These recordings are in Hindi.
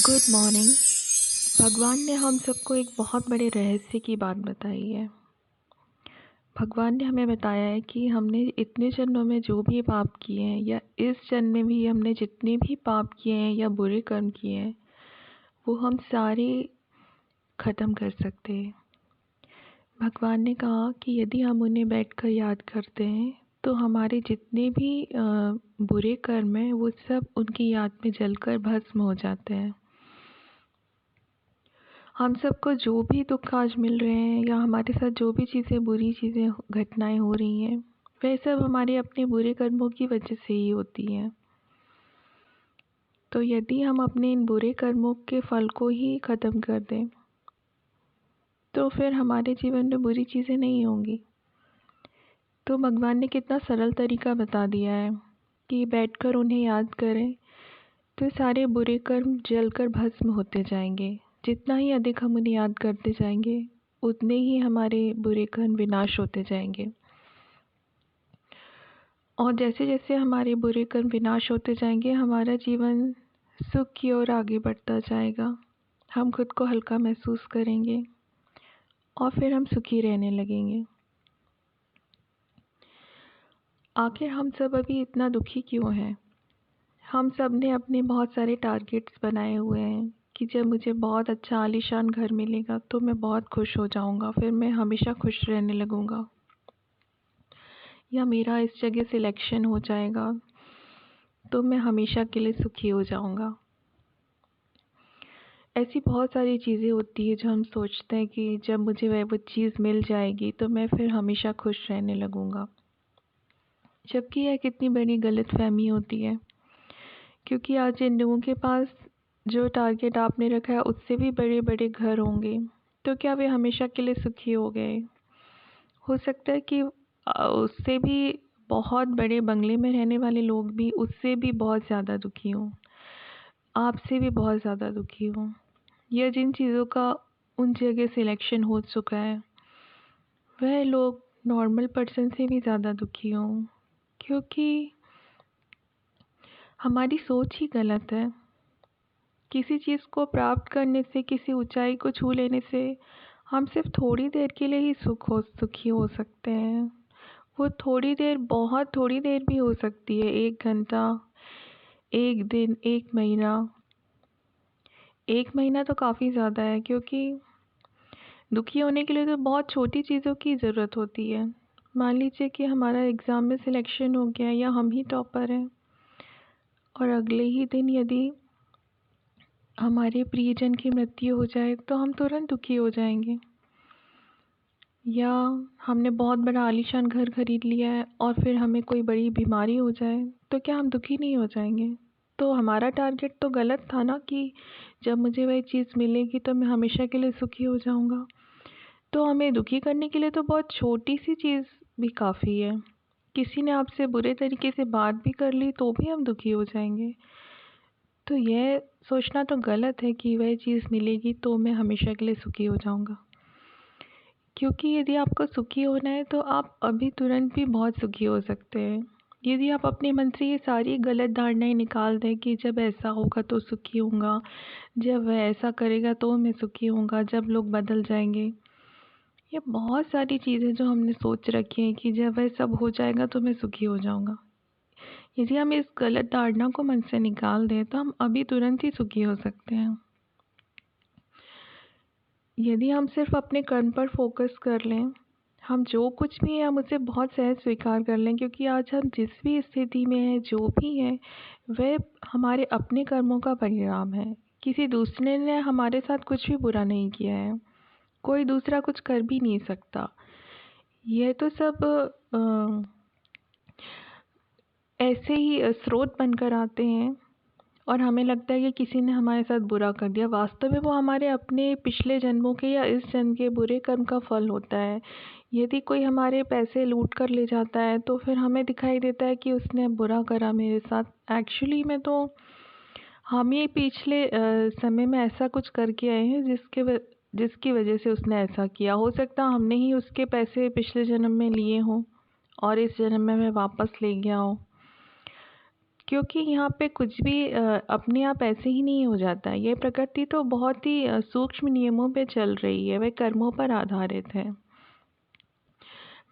Good morning. भगवान ने हम सबको एक बहुत बड़े रहस्य की बात बताई है। भगवान ने हमें बताया है कि हमने इतने जन्मों में जो भी पाप किए हैं या इस जन्म में भी हमने जितने भी पाप किए हैं या बुरे कर्म किए हैं वो हम सारे ख़त्म कर सकते हैं। भगवान ने कहा कि यदि हम उन्हें बैठकर याद करते हैं तो हमारे जितने भी बुरे कर्म हैं वो सब उनकी याद में जलकर भस्म हो जाते हैं। हम सबको जो भी दुख आज मिल रहे हैं या हमारे साथ जो भी चीज़ें बुरी चीज़ें घटनाएं हो रही हैं वह सब हमारे अपने बुरे कर्मों की वजह से ही होती हैं। तो यदि हम अपने इन बुरे कर्मों के फल को ही ख़त्म कर दें तो फिर हमारे जीवन में बुरी चीज़ें नहीं होंगी। तो भगवान ने कितना सरल तरीका बता दिया है कि बैठकर उन्हें याद करें तो सारे बुरे कर्म जलकर भस्म होते जाएंगे। जितना ही अधिक हम उन्हें याद करते जाएंगे उतने ही हमारे बुरे कर्म विनाश होते जाएंगे। और जैसे जैसे हमारे बुरे कर्म विनाश होते जाएंगे हमारा जीवन सुख की ओर आगे बढ़ता जाएगा। हम खुद को हल्का महसूस करेंगे और फिर हम सुखी रहने लगेंगे। आखिर हम सब अभी इतना दुखी क्यों हैं? हम सब ने अपने बहुत सारे टारगेट्स बनाए हुए हैं कि जब मुझे बहुत अच्छा आलीशान घर मिलेगा तो मैं बहुत खुश हो जाऊंगा, फिर मैं हमेशा खुश रहने लगूंगा, या मेरा इस जगह सिलेक्शन हो जाएगा तो मैं हमेशा के लिए सुखी हो जाऊंगा। ऐसी बहुत सारी चीज़ें होती है जो हम सोचते हैं कि जब मुझे वो चीज़ मिल जाएगी तो मैं फिर हमेशा खुश रहने लगूंगा, जबकि यह कितनी बड़ी गलतफहमी होती है। क्योंकि आज इन लोगों के पास जो टारगेट आपने रखा है उससे भी बड़े बड़े घर होंगे, तो क्या वे हमेशा के लिए सुखी हो गए? हो सकता है कि उससे भी बहुत बड़े बंगले में रहने वाले लोग भी उससे भी बहुत ज़्यादा दुखी हों, आपसे भी बहुत ज़्यादा दुखी हों, या जिन चीज़ों का उन जगह सिलेक्शन हो चुका है वह लोग नॉर्मल पर्सन से भी ज़्यादा दुखी हों। क्योंकि हमारी सोच ही गलत है। किसी चीज़ को प्राप्त करने से, किसी ऊंचाई को छू लेने से हम सिर्फ थोड़ी देर के लिए ही सुखी हो सकते हैं। वो थोड़ी देर बहुत थोड़ी देर भी हो सकती है, 1 घंटा, 1 दिन, 1 महीना। 1 महीना तो काफ़ी ज़्यादा है, क्योंकि दुखी होने के लिए तो बहुत छोटी चीज़ों की ज़रूरत होती है। मान लीजिए कि हमारा एग्ज़ाम में सिलेक्शन हो गया या हम ही टॉपर हैं और अगले ही दिन यदि हमारे प्रियजन की मृत्यु हो जाए तो हम तुरंत दुखी हो जाएंगे। या हमने बहुत बड़ा आलीशान घर खरीद लिया है और फिर हमें कोई बड़ी बीमारी हो जाए तो क्या हम दुखी नहीं हो जाएंगे? तो हमारा टारगेट तो गलत था ना कि जब मुझे वह चीज़ मिलेगी तो मैं हमेशा के लिए सुखी हो जाऊंगा। तो हमें दुखी करने के लिए तो बहुत छोटी सी चीज़ भी काफ़ी है। किसी ने आपसे बुरे तरीके से बात भी कर ली तो भी हम दुखी हो जाएंगे। तो यह सोचना तो गलत है कि वह चीज़ मिलेगी तो मैं हमेशा के लिए सुखी हो जाऊंगा। क्योंकि यदि आपको सुखी होना है तो आप अभी तुरंत भी बहुत सुखी हो सकते हैं। यदि आप अपने मन से ये सारी गलत धारणाएं निकाल दें कि जब ऐसा होगा तो सुखी होऊंगा, जब वह ऐसा करेगा तो मैं सुखी होऊंगा, जब लोग बदल जाएंगे, ये बहुत सारी चीज़ें जो हमने सोच रखी हैं कि जब वह सब हो जाएगा तो मैं सुखी हो जाऊंगा। यदि हम इस गलत धारणा को मन से निकाल दें तो हम अभी तुरंत ही सुखी हो सकते हैं। यदि हम सिर्फ अपने कर्म पर फोकस कर लें, हम जो कुछ भी है हम उसे बहुत सहज स्वीकार कर लें, क्योंकि आज हम जिस भी स्थिति में हैं, जो भी है वह हमारे अपने कर्मों का परिणाम है। किसी दूसरे ने हमारे साथ कुछ भी बुरा नहीं किया है, कोई दूसरा कुछ कर भी नहीं सकता। यह तो सब ऐसे ही स्रोत बनकर आते हैं और हमें लगता है कि किसी ने हमारे साथ बुरा कर दिया। वास्तव में वो हमारे अपने पिछले जन्मों के या इस जन्म के बुरे कर्म का फल होता है। यदि कोई हमारे पैसे लूट कर ले जाता है तो फिर हमें दिखाई देता है कि उसने बुरा करा मेरे साथ। एक्चुअली में तो हम ही पिछले समय में ऐसा कुछ करके आए हैं जिसकी वजह से उसने ऐसा किया। हो सकता हमने ही उसके पैसे पिछले जन्म में लिए हों और इस जन्म में मैं वापस ले गया हूँ। क्योंकि यहाँ पे कुछ भी अपने आप ऐसे ही नहीं हो जाता है। ये प्रकृति तो बहुत ही सूक्ष्म नियमों पे चल रही है, वह कर्मों पर आधारित है।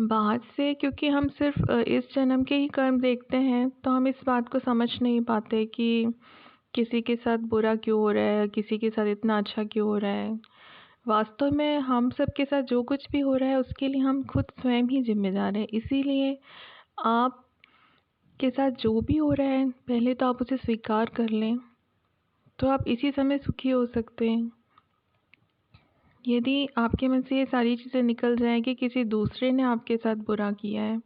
बाहर से क्योंकि हम सिर्फ इस जन्म के ही कर्म देखते हैं, तो हम इस बात को समझ नहीं पाते कि किसी के साथ बुरा क्यों हो रहा है, किसी के साथ इतना अच्छा क्यों हो रहा है। वास्तव में हम सब के साथ जो कुछ भी हो रहा है उसके लिए हम खुद स्वयं ही जिम्मेदार हैं। इसीलिए आप के साथ जो भी हो रहा है पहले तो आप उसे स्वीकार कर लें, तो आप इसी समय सुखी हो सकते हैं। यदि आपके मन से ये सारी चीज़ें निकल जाएं कि किसी दूसरे ने आपके साथ बुरा किया है,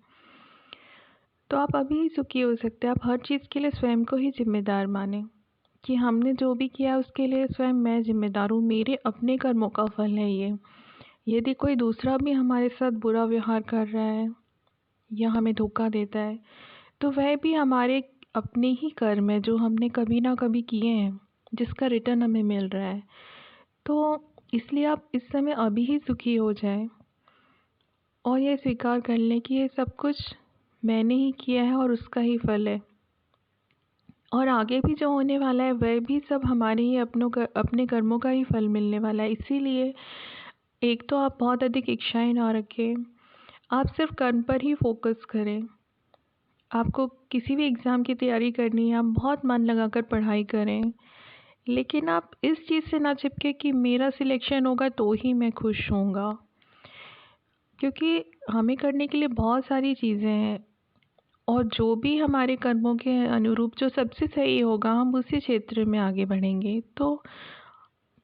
तो आप अभी ही सुखी हो सकते हैं। आप हर चीज़ के लिए स्वयं को ही जिम्मेदार मानें कि हमने जो भी किया उसके लिए स्वयं मैं जिम्मेदार हूँ, मेरे अपने कर्मों का फल है ये। यदि कोई दूसरा भी हमारे साथ बुरा व्यवहार कर रहा है या हमें धोखा देता है, तो वह भी हमारे अपने ही कर्म है जो हमने कभी ना कभी किए हैं, जिसका रिटर्न हमें मिल रहा है। तो इसलिए आप इस समय अभी ही सुखी हो जाएं और ये स्वीकार कर लें कि ये सब कुछ मैंने ही किया है और उसका ही फल है, और आगे भी जो होने वाला है वह भी सब हमारे ही अपने कर्मों का ही फल मिलने वाला है। इसीलिए एक तो आप बहुत अधिक इच्छाएं ना रखें, आप सिर्फ कर्म पर ही फोकस करें। आपको किसी भी एग्ज़ाम की तैयारी करनी है, आप बहुत मन लगाकर पढ़ाई करें, लेकिन आप इस चीज़ से ना चिपके कि मेरा सिलेक्शन होगा तो ही मैं खुश होऊंगा। क्योंकि हमें करने के लिए बहुत सारी चीज़ें हैं, और जो भी हमारे कर्मों के अनुरूप जो सबसे सही होगा हम उसी क्षेत्र में आगे बढ़ेंगे। तो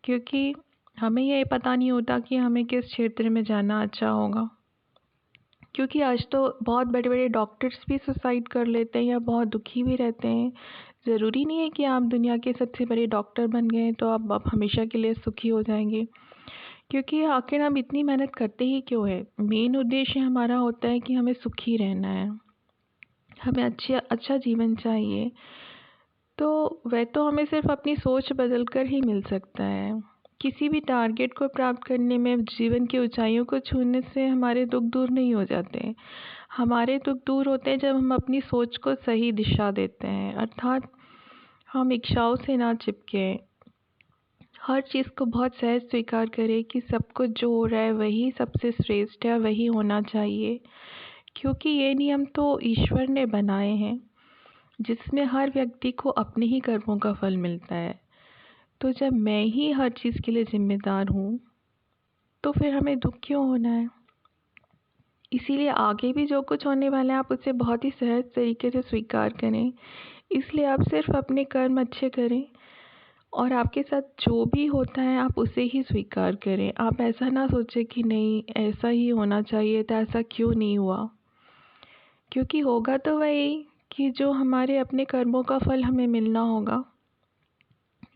क्योंकि हमें ये पता नहीं होता कि हमें किस क्षेत्र में जाना अच्छा होगा, क्योंकि आज तो बहुत बड़े बड़े डॉक्टर्स भी सुसाइड कर लेते हैं या बहुत दुखी भी रहते हैं। ज़रूरी नहीं है कि आप दुनिया के सबसे बड़े डॉक्टर बन गए तो आप हमेशा के लिए सुखी हो जाएंगे। क्योंकि आखिर हम इतनी मेहनत करते ही क्यों है? मेन उद्देश्य हमारा होता है कि हमें सुखी रहना है, हमें अच्छा जीवन चाहिए। तो वह तो हमें सिर्फ अपनी सोच बदल कर ही मिल सकता है। किसी भी टारगेट को प्राप्त करने में, जीवन की ऊंचाइयों को छूने से हमारे दुख दूर नहीं हो जाते। हमारे दुख दूर होते हैं जब हम अपनी सोच को सही दिशा देते हैं, अर्थात हम इच्छाओं से ना चिपके, हर चीज़ को बहुत सहज स्वीकार करें कि सब कुछ जो हो रहा है वही सबसे श्रेष्ठ है, वही होना चाहिए। क्योंकि ये नियम तो ईश्वर ने बनाए हैं, जिसमें हर व्यक्ति को अपने ही कर्मों का फल मिलता है। तो जब मैं ही हर चीज़ के लिए जिम्मेदार हूँ, तो फिर हमें दुख क्यों होना है? इसीलिए आगे भी जो कुछ होने वाला है आप उसे बहुत ही सहज तरीके से स्वीकार करें। इसलिए आप सिर्फ अपने कर्म अच्छे करें, और आपके साथ जो भी होता है आप उसे ही स्वीकार करें। आप ऐसा ना सोचें कि नहीं ऐसा ही होना चाहिए था, ऐसा क्यों नहीं हुआ। क्योंकि होगा तो वही कि जो हमारे अपने कर्मों का फल हमें मिलना होगा,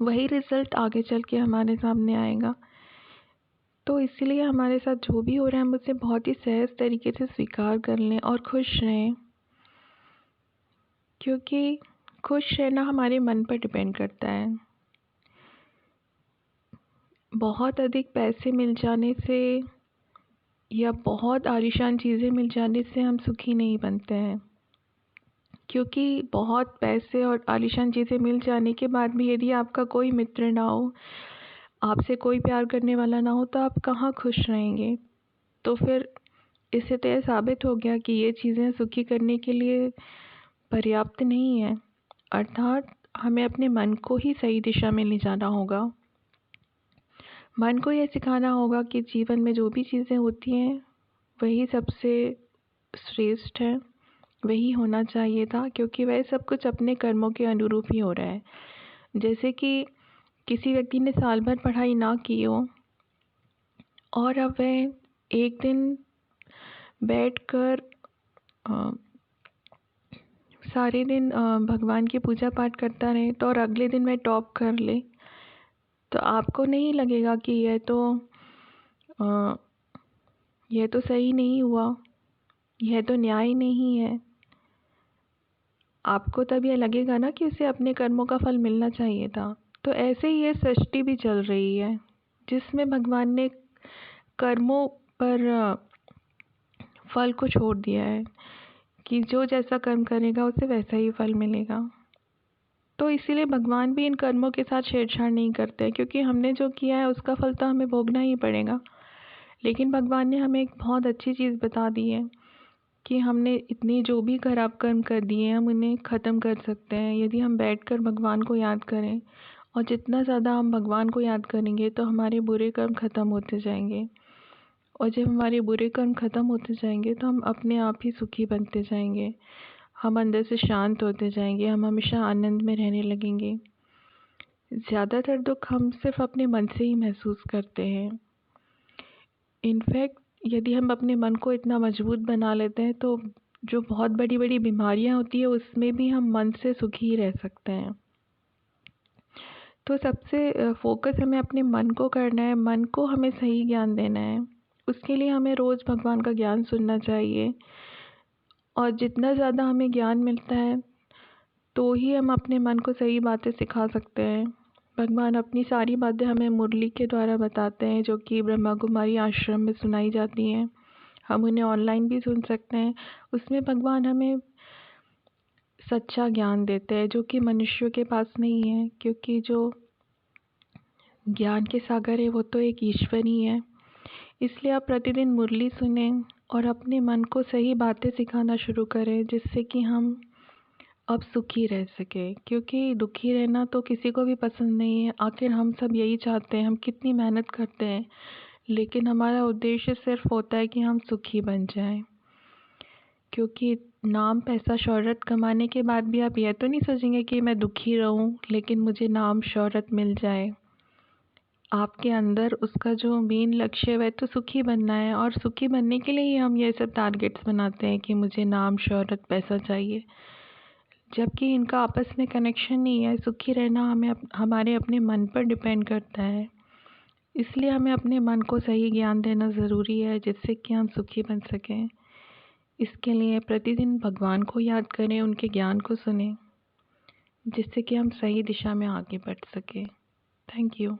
वही रिज़ल्ट आगे चल के हमारे सामने आएगा। तो इसलिए हमारे साथ जो भी हो रहा है हम उसे बहुत ही सहज तरीके से स्वीकार कर लें और खुश रहें। क्योंकि खुश रहना हमारे मन पर डिपेंड करता है। बहुत अधिक पैसे मिल जाने से या बहुत आलीशान चीज़ें मिल जाने से हम सुखी नहीं बनते हैं। क्योंकि बहुत पैसे और आलीशान चीज़ें मिल जाने के बाद भी यदि आपका कोई मित्र ना हो, आपसे कोई प्यार करने वाला ना हो, तो आप कहाँ खुश रहेंगे? तो फिर इससे तो यह साबित हो गया कि ये चीज़ें सुखी करने के लिए पर्याप्त नहीं है। अर्थात हमें अपने मन को ही सही दिशा में ले जाना होगा। मन को यह सिखाना होगा कि जीवन में जो भी चीज़ें होती हैं वही सबसे श्रेष्ठ है, वही होना चाहिए था, क्योंकि वह सब कुछ अपने कर्मों के अनुरूप ही हो रहा है। जैसे कि किसी व्यक्ति ने साल भर पढ़ाई ना की हो और अब वह एक दिन बैठकर सारे दिन भगवान की पूजा पाठ करता रहे, तो और अगले दिन वह टॉप कर ले, तो आपको नहीं लगेगा कि यह तो सही नहीं हुआ, यह तो न्याय नहीं है। आपको तब यह लगेगा ना कि उसे अपने कर्मों का फल मिलना चाहिए था। तो ऐसे ही ये सृष्टि भी चल रही है, जिसमें भगवान ने कर्मों पर फल को छोड़ दिया है कि जो जैसा कर्म करेगा उसे वैसा ही फल मिलेगा। तो इसीलिए भगवान भी इन कर्मों के साथ छेड़छाड़ नहीं करते, क्योंकि हमने जो किया है उसका फल तो हमें भोगना ही पड़ेगा। लेकिन भगवान ने हमें एक बहुत अच्छी चीज़ बता दी है कि हमने इतने जो भी खराब कर्म कर दिए हैं हम उन्हें ख़त्म कर सकते हैं यदि हम बैठकर भगवान को याद करें। और जितना ज़्यादा हम भगवान को याद करेंगे तो हमारे बुरे कर्म ख़त्म होते जाएंगे। और जब हमारे बुरे कर्म ख़त्म होते जाएंगे तो हम अपने आप ही सुखी बनते जाएंगे। हम अंदर से शांत होते जाएंगे, हम हमेशा आनंद में रहने लगेंगे। ज़्यादातर दुख हम सिर्फ अपने मन से ही महसूस करते हैं। इनफैक्ट यदि हम अपने मन को इतना मजबूत बना लेते हैं तो जो बहुत बड़ी बड़ी बीमारियां होती है उसमें भी हम मन से सुखी रह सकते हैं। तो सबसे फोकस हमें अपने मन को करना है, मन को हमें सही ज्ञान देना है। उसके लिए हमें रोज़ भगवान का ज्ञान सुनना चाहिए। और जितना ज़्यादा हमें ज्ञान मिलता है तो ही हम अपने मन को सही बातें सिखा सकते हैं। भगवान अपनी सारी बातें हमें मुरली के द्वारा बताते हैं, जो कि ब्रह्मा कुमारी आश्रम में सुनाई जाती हैं। हम उन्हें ऑनलाइन भी सुन सकते हैं। उसमें भगवान हमें सच्चा ज्ञान देते हैं जो कि मनुष्यों के पास नहीं है, क्योंकि जो ज्ञान के सागर है वो तो एक ईश्वर ही है। इसलिए आप प्रतिदिन मुरली सुने और अपने मन को सही बातें सिखाना शुरू करें, जिससे कि हम अब सुखी रह सके। क्योंकि दुखी रहना तो किसी को भी पसंद नहीं है। आखिर हम सब यही चाहते हैं, हम कितनी मेहनत करते हैं लेकिन हमारा उद्देश्य सिर्फ होता है कि हम सुखी बन जाएं। क्योंकि नाम पैसा शोहरत कमाने के बाद भी आप यह तो नहीं सोचेंगे कि मैं दुखी रहूं लेकिन मुझे नाम शोहरत मिल जाए। आपके अंदर उसका जो मेन लक्ष्य है वह तो सुखी बनना है, और सुखी बनने के लिए ही हम ये सब टारगेट्स बनाते हैं कि मुझे नाम शोहरत पैसा चाहिए, जबकि इनका आपस में कनेक्शन नहीं है। सुखी रहना हमें हमारे अपने मन पर डिपेंड करता है। इसलिए हमें अपने मन को सही ज्ञान देना ज़रूरी है, जिससे कि हम सुखी बन सकें। इसके लिए प्रतिदिन भगवान को याद करें, उनके ज्ञान को सुनें, जिससे कि हम सही दिशा में आगे बढ़ सकें। Thank you.